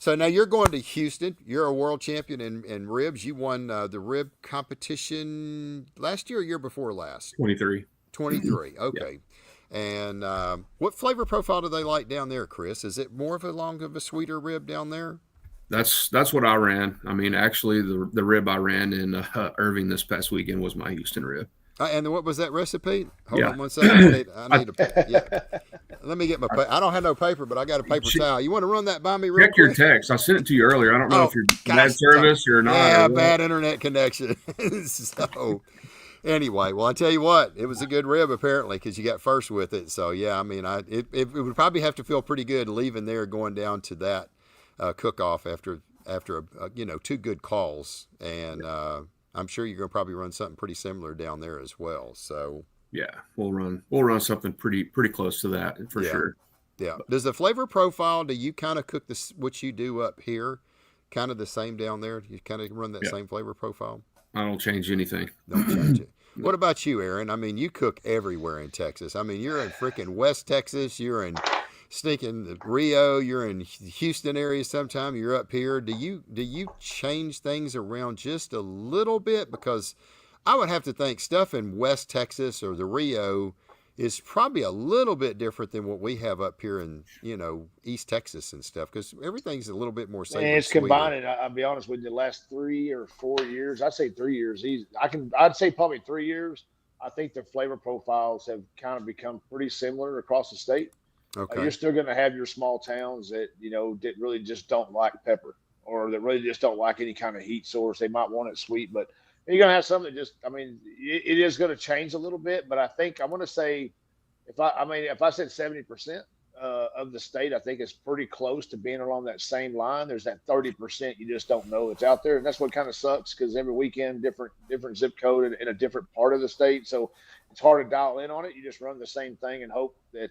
So now you're going to Houston. You're a world champion in ribs. You won the rib competition last year or year before last? 23. 23. Yeah. Okay. And what flavor profile do they like down there, Chris? Is it more of a sweeter rib down there? That's what I ran. I mean, actually, the rib I ran in Irving this past weekend was my Houston rib. And what was that recipe? Hold Yeah. on one second. I I need a yeah. Let me get my. I don't have no paper, but I got a paper towel. You want to run that by me real check your quick? text. I sent it to you earlier. I don't know Oh, if you're bad gosh, service or not. yeah, Or what. bad internet connection. So anyway, well, I tell you what, it was a good rib apparently because you got first with it. So yeah, I mean, it would probably have to feel pretty good leaving there, going down to that cook off after two good calls, and I'm sure you're going to probably run something pretty similar down there as well. So Yeah, we'll run something pretty close to that for yeah, sure. yeah. Does the flavor profile? Do you kind of cook this what you do up here? Kind of the same down there. You kind of run that Yeah, same flavor profile. I don't change anything. Don't change it. No. What about you, Aaron? I mean, you cook everywhere in Texas. I mean, you're in freaking West Texas. You're in stinking Rio. You're in Houston area. Sometime you're up here. Do you change things around just a little bit? Because I would have to think stuff in West Texas or the Rio is probably a little bit different than what we have up here in East Texas and stuff. Because everything's a little bit more And savory, it's sweeter. combining. I'll be honest with you. The last 3 or 4 years, I'd say 3 years. I'd say probably 3 years. I think the flavor profiles have kind of become pretty similar across the state. Okay. You're still going to have your small towns that that really just don't like pepper, or that really just don't like any kind of heat source. They might want it sweet, but you're going to have some that just. I mean, it is going to change a little bit, but I think I want to say, if I said 70% of the state, I think it's pretty close to being along that same line. There's that 30% you just don't know it's out there, and that's what kind of sucks because every weekend different zip code in a different part of the state, so it's hard to dial in on it. You just run the same thing and hope that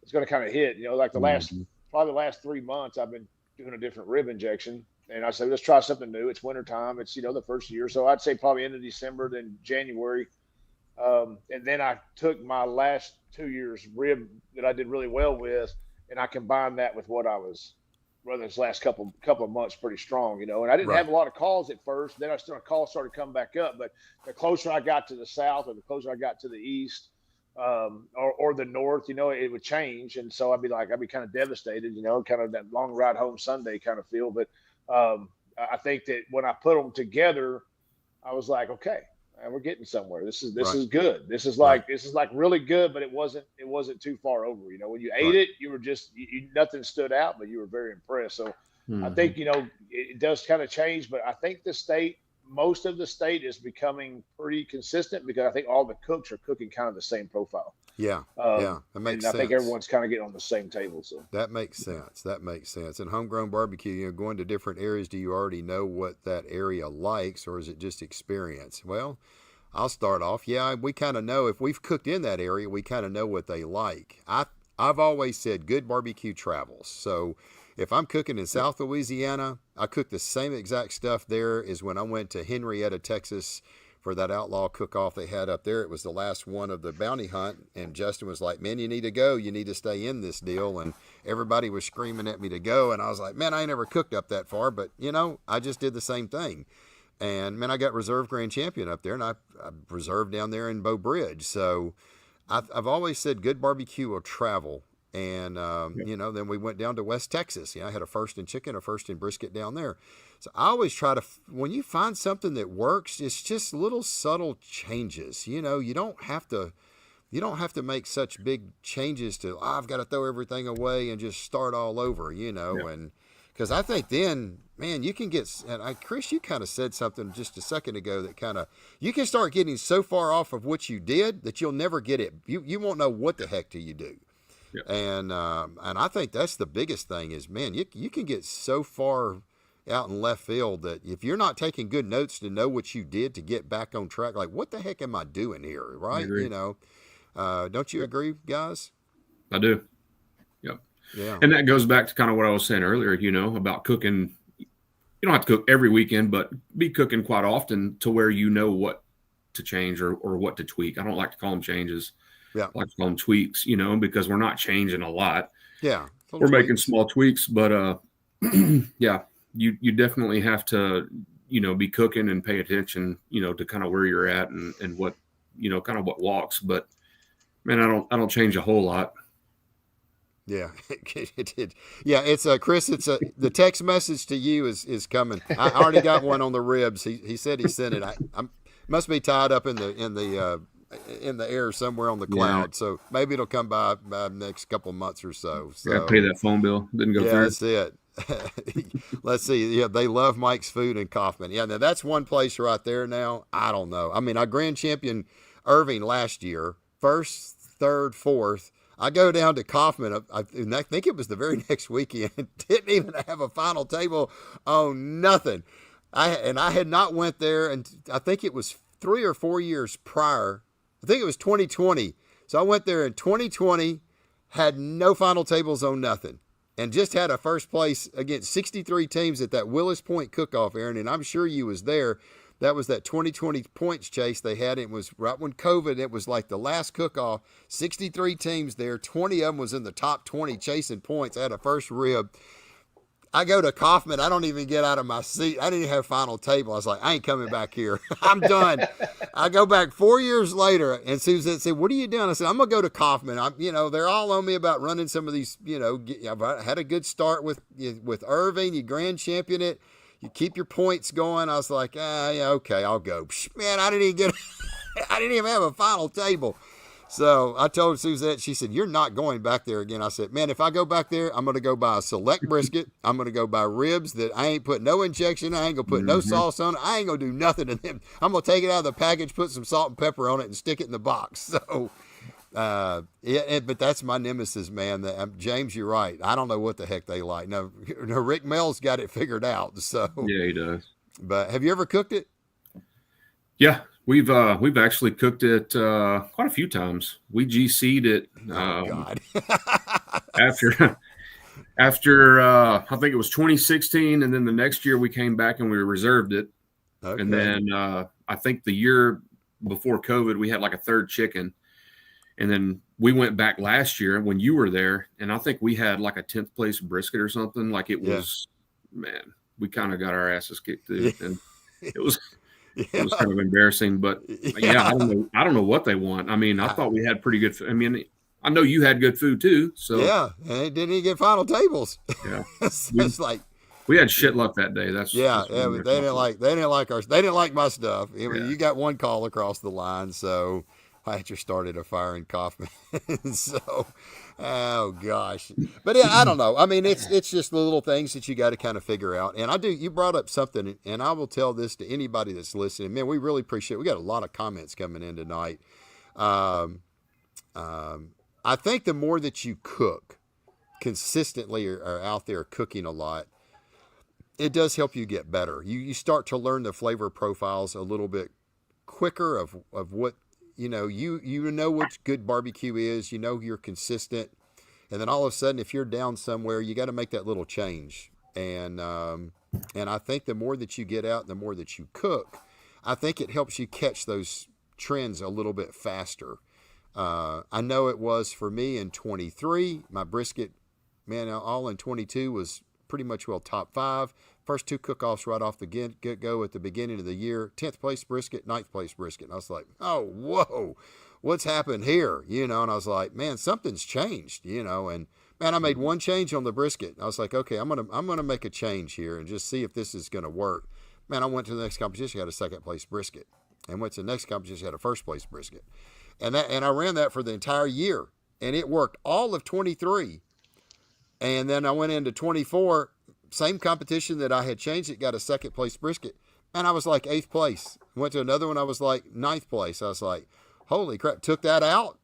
it's going to kind of hit. Like Mhm. probably the last 3 months, I've been doing a different rib injection, and I said let's try something new. It's wintertime. It's the first year, so I'd say probably end of December, then January. And then I took my last 2 years rib that I did really well with, and I combined that with what I was running this last couple of months pretty strong, And I didn't Right. have a lot of calls at first. Then calls started coming back up. But the closer I got to the south, or the closer I got to the east, or the north, it would change, and so I'd be kind of devastated, kind of that long ride home Sunday kind of feel. But I think that when I put them together, I was like, okay, we're getting somewhere. This is Right. good. This is Right. like really good, but it wasn't too far over. When you ate Right. it, you were just nothing stood out, but you were very impressed. So I Mhm. think it does kind of change, but I think most of the state is becoming pretty consistent because I think all the cooks are cooking kind of the same profile. Yeah. Yeah. That makes And I think sense. everyone's kind of getting on the same table. So That makes sense. That makes sense. And homegrown barbecue, going to different areas, do you already know what that area likes, or is it just experience? Well, I'll start off. Yeah, we kind of know if we've cooked in that area, we kind of know what they like. I've always said good barbecue travels. So if I'm cooking in South Louisiana, I cook the same exact stuff there as when I went to Henrietta, Texas for that outlaw cook-off they had up there. It was the last one of the bounty hunt, and Justin was like, man, you need to go. You need to stay in this deal. And everybody was screaming at me to go, and I was like, man, I ain't never cooked up that far, but, I just did the same thing. And, man, I got reserve grand champion up there, and I reserved down there in Bow Bridge. So I've always said good barbecue will travel. And, then we went down to West Texas. I had a first in chicken, a first in brisket down there. So I always try to, when you find something that works, it's just little subtle changes. You don't have to make such big changes to, I've got to throw everything away and just start all over, Yeah. and because I think then, man, you can get, and Chris, you kind of said something just a second ago that kind of, you can start getting so far off of what you did that you'll never get it. You won't know what the heck do you do. Yeah. And I think that's the biggest thing is, man, you can get so far out in left field that if you're not taking good notes to know what you did to get back on track, like what the heck am I doing here, I right? agree. Don't you agree, guys? I do. Yep. Yeah. And that goes back to kind of what I was saying earlier, about cooking. You don't have to cook every weekend, but be cooking quite often to where you know what to change or what to tweak. I don't like to call them changes. Yeah. I like to call them tweaks, because we're not changing a lot. Yeah. We're making small tweaks, but Yeah, you definitely have to, be cooking and pay attention, to kind of where you're at and what, kind of what walks. But man, I don't change a whole lot. Yeah, yeah. It's Chris. It's the text message to you is coming. I already got one on the ribs. He said he sent it. I'm must be tied up in the air somewhere on the Yeah, cloud. So maybe it'll come by the next couple of months or so. I got to pay So that phone bill. Didn't go yeah, through. that's it. Let's see. Yeah, they love Mike's Food in Kaufman. Yeah, now that's one place right there. Now I don't know. I mean, I grand champion Irving last year, first, third, fourth. I go down to Kaufman, and I think it was the very next weekend. Didn't even have a final table on nothing. I had not went there, and I think it was 3 or 4 years prior. I think it was 2020. So I went there in 2020, had no final tables on nothing, and just had a first place against 63 teams at that Willis Point cook-off, Aaron. And I'm sure you was there. That was that 2020 points chase they had. It was right when COVID. It was like the last cook-off. 63 teams there. 20 of them was in the top 20 chasing points. I had a first rib. I go to Kaufman. I don't even get out of my seat. I didn't even have final table. I was like, I ain't coming back here. I'm done. I go back 4 years later, and Suzette said, "What are you doing?" I said, "I'm gonna go to Kaufman. They're all on me about running some of these. I've had a good start with Irving. You grand champion it. You keep your points going." I was like, yeah, okay, I'll go. Man, I didn't even have a final table. So I told Suzette, she said, "You're not going back there again." I said, "Man, if I go back there, I'm going to go buy a select brisket. I'm going to go buy ribs that I ain't put no injection. I ain't going to put no sauce on it. I ain't going to do nothing to them. I'm going to take it out of the package, put some salt and pepper on it, and stick it in the box." So, but that's my nemesis, man. James, you're right. I don't know what the heck they like. No, Rick Mel's got it figured out. So Yeah, he does. But have you ever cooked it? Yeah, we've actually cooked it quite a few times. We GC'd it. Oh God! after I think it was 2016, and then the next year we came back and we reserved it. Okay. And then I think the year before COVID, we had like a third chicken. And then we went back last year when you were there, and I think we had like a 10th place brisket or something. Like it was, man, we kind of got our asses kicked too. And it was kind of embarrassing, but yeah, I don't know what they want. I mean, I thought we had pretty good food. I mean, I know you had good food too. So yeah, and it didn't even get final tables. Yeah. It's like we had shit luck that day. That's they didn't like my stuff. You got one call across the line, so Hatcher started a fire in Kaufman. So, oh gosh, but yeah, I don't know. I mean, it's just the little things that you got to kind of figure out. And you brought up something, and I will tell this to anybody that's listening. Man, we really appreciate. We got a lot of comments coming in tonight. I think the more that you cook consistently or out there cooking a lot, it does help you get better. You start to learn the flavor profiles a little bit quicker of what. You know what good barbecue is. You know you're consistent, and then all of a sudden, if you're down somewhere, you got to make that little change. And I think the more that you get out, the more that you cook, I think it helps you catch those trends a little bit faster. I know it was for me in 23. My brisket, man, all in 22 was pretty much top 5. First 2 cook-offs right off the get-go at the beginning of the year. 10th place brisket, 9th place brisket. And I was like, oh, whoa, what's happened here? And I was like, man, something's changed, and man, I made one change on the brisket. I was like, okay, I'm gonna make a change here and just see if this is gonna work. Man, I went to the next competition, got a 2nd place brisket, and went to the next competition, got a 1st place brisket, and I ran that for the entire year, and it worked all of 23, and then I went into 24. Same competition that I had changed it, got a 2nd place brisket, and I was like 8th place. Went to another one, I was like 9th place. I was like, holy crap, took that out,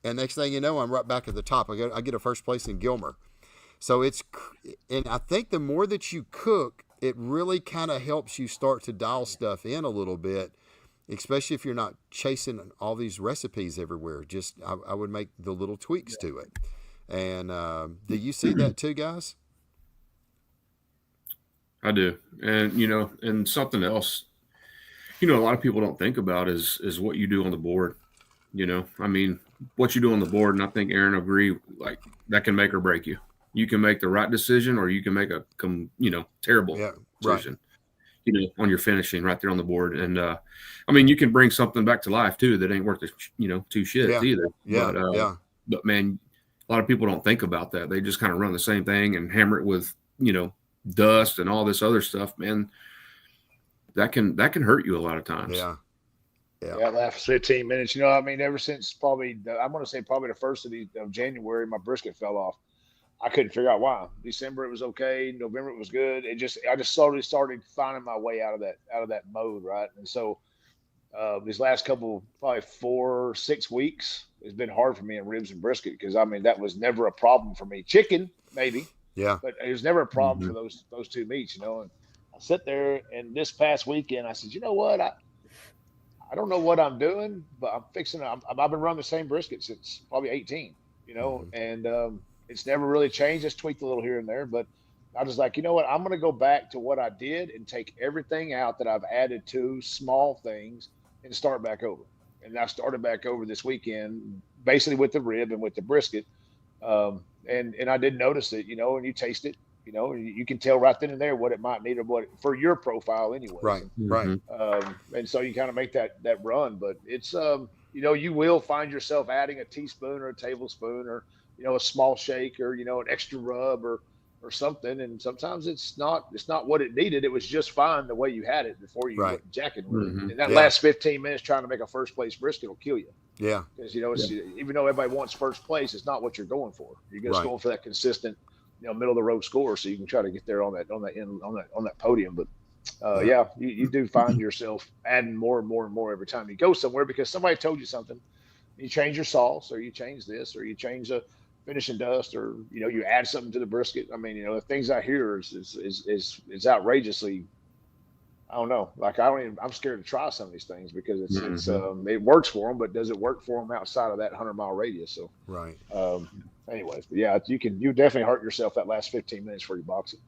and next thing you know, I'm right back at the top. I get a 1st place in Gilmer. So and I think the more that you cook, it really kind of helps you start to dial stuff in a little bit, especially if you're not chasing all these recipes everywhere. Just I would make the little tweaks to it. And do you see that too, guys? I do. And, and something else, a lot of people don't think about is what you do on the board. I mean, what you do on the board, and I think Aaron will agree, like that can make or break you. You can make the right decision, or you can make a terrible decision. On your finishing right there on the board. And I mean, you can bring something back to life too that ain't worth the two shits either. But man, a lot of people don't think about that. They just kind of run the same thing and hammer it with dust and all this other stuff. Man, that can hurt you a lot of times. Yeah, last 15 minutes. I mean, ever since probably I'm going to say probably the first of January, my brisket fell off. I couldn't figure out why. December it was okay. November it was good. I just slowly started finding my way out of that mode, right? And so these last couple, probably 4 or 6 weeks, it's been hard for me in ribs and brisket because I mean that was never a problem for me. Chicken maybe, but it was never a problem for those two meats, And I sit there, and this past weekend I said, you know what, I don't know what I'm doing, but I'm fixing it. I've been running the same brisket since probably 18, and it's never really changed. Just tweaked a little here and there, but I was like, you know what? I'm going to go back to what I did and take everything out that I've added to small things and start back over. And I started back over this weekend, basically with the rib and with the brisket. And I did notice it, and you taste it, you can tell right then and there what it might need or what for your profile anyway. Right. And so you kind of make that run, but it's, you will find yourself adding a teaspoon or a tablespoon or, a small shake or, an extra rub or something. And sometimes it's not what it needed. It was just fine the way you had it before you went jacking with it. And that last 15 minutes trying to make a first place brisket will kill you. Yeah. Because, even though everybody wants first place, it's not what you're going for. You're just going for that consistent, middle of the road score. So you can try to get there on that podium. But you do find yourself adding more and more and more every time you go somewhere because somebody told you something. You change your sauce or you change this or you change the finishing dust or you add something to the brisket. I mean, the things I hear is outrageously, I don't know, like I'm scared to try some of these things because it works for them, but does it work for them outside of that 100-mile radius? So right. Anyways, but yeah, you definitely hurt yourself that last 15 minutes before you box it.